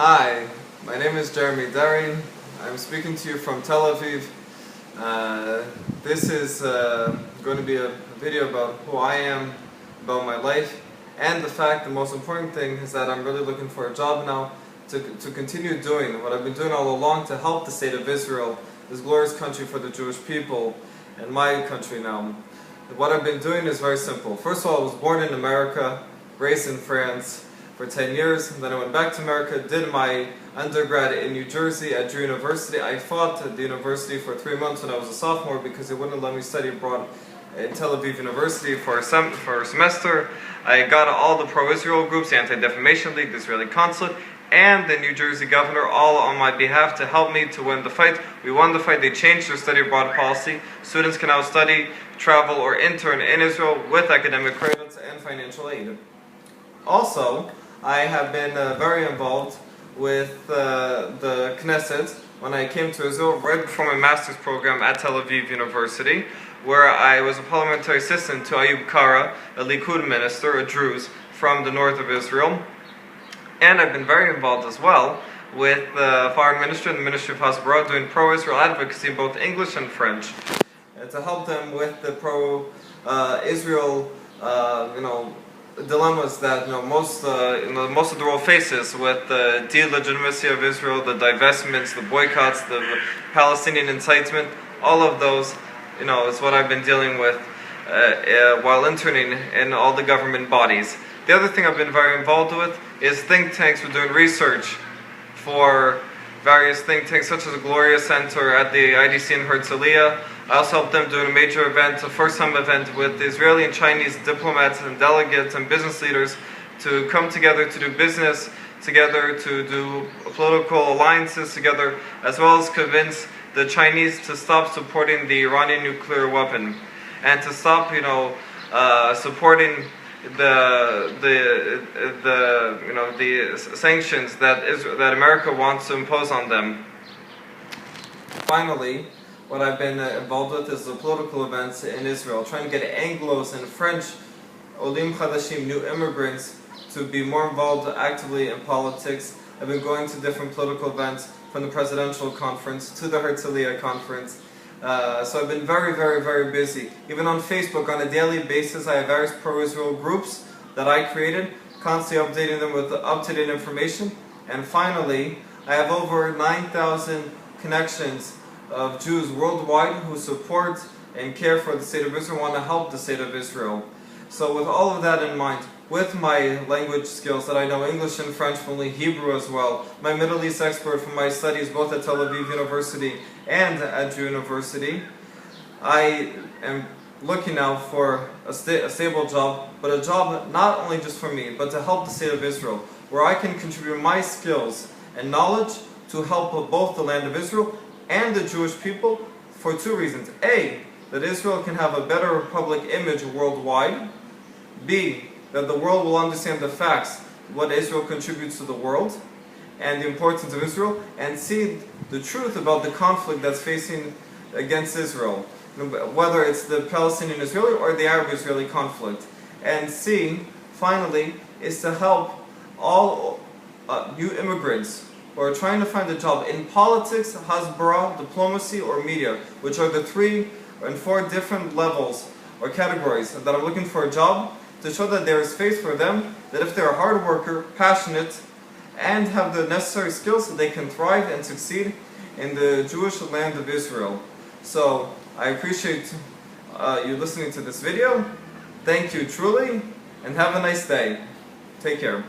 Hi, my name is Dery. I'm speaking to you from Tel Aviv. This is going to be a video about who I am, about my life, and the most important thing is that I'm really looking for a job now to continue doing what I've been doing all along to help the state of Israel, this glorious country for the Jewish people, and my country now. What I've been doing is very simple. First of all, I was born in America, raised in France for 10 years, and then I went back to America, did my undergrad in New Jersey at Dery University. I fought at the university for 3 months when I was a sophomore because they wouldn't let me study abroad in Tel Aviv University for a semester. I got all the pro-Israel groups, the Anti-Defamation League, the Israeli Consulate, and the New Jersey governor, all on my behalf to help me to win the fight. We won the fight. They changed their study abroad policy. Students can now study, travel, or intern in Israel with academic credits and financial aid. Also, I have been very involved with the Knesset when I came to Israel right before my master's program at Tel Aviv University, where I was a parliamentary assistant to Ayub Kara, a Likud minister, a Druze from the north of Israel. And I've been very involved as well with the foreign ministry and the Ministry of Hasbara, doing pro-Israel advocacy in both English and French, and to help them with the pro-Israel, dilemmas that most of the world faces with the delegitimacy of Israel, the divestments, the boycotts, the Palestinian incitement. All of those, is what I've been dealing with while interning in all the government bodies. The other thing I've been very involved with is think tanks. We're doing research for various think tanks, such as the Gloria Center at the IDC in Herzliya. I also helped them do a major event, a first-time event with Israeli and Chinese diplomats and delegates and business leaders to come together to do business together, to do political alliances together, as well as convince the Chinese to stop supporting the Iranian nuclear weapon and to stop, supporting the sanctions that America wants to impose on them. Finally, what I've been involved with is the political events in Israel, trying to get Anglos and French Olim Chadashim, new immigrants, to be more involved actively in politics. I've been going to different political events, from the presidential conference to the Herzliya conference. So I've been very, very, very busy. Even on Facebook, on a daily basis, I have various pro-Israel groups that I created, constantly updating them with up-to-date information. And finally, I have over 9,000 connections of Jews worldwide who support and care for the state of Israel, want to help the state of Israel. So with all of that in mind, with my language skills that I know English and French, only Hebrew as well, my Middle East expert from my studies both at Tel Aviv University and at Dery University, I am looking now for a stable job, but a job not only just for me, but to help the state of Israel, where I can contribute my skills and knowledge to help both the land of Israel and the Jewish people for two reasons. A, that Israel can have a better public image worldwide. B, that the world will understand the facts, what Israel contributes to the world, and the importance of Israel. And C, the truth about the conflict that's facing against Israel, whether it's the Palestinian-Israeli or the Arab-Israeli conflict. And C, finally, is to help all new immigrants who are trying to find a job in politics, hasbara, diplomacy, or media, which are the 3 and 4 different levels or categories that are looking for a job, to show that there is space for them, that if they're a hard worker, passionate, and have the necessary skills, they can thrive and succeed in the Jewish land of Israel. So, I appreciate you listening to this video. Thank you truly, and have a nice day. Take care.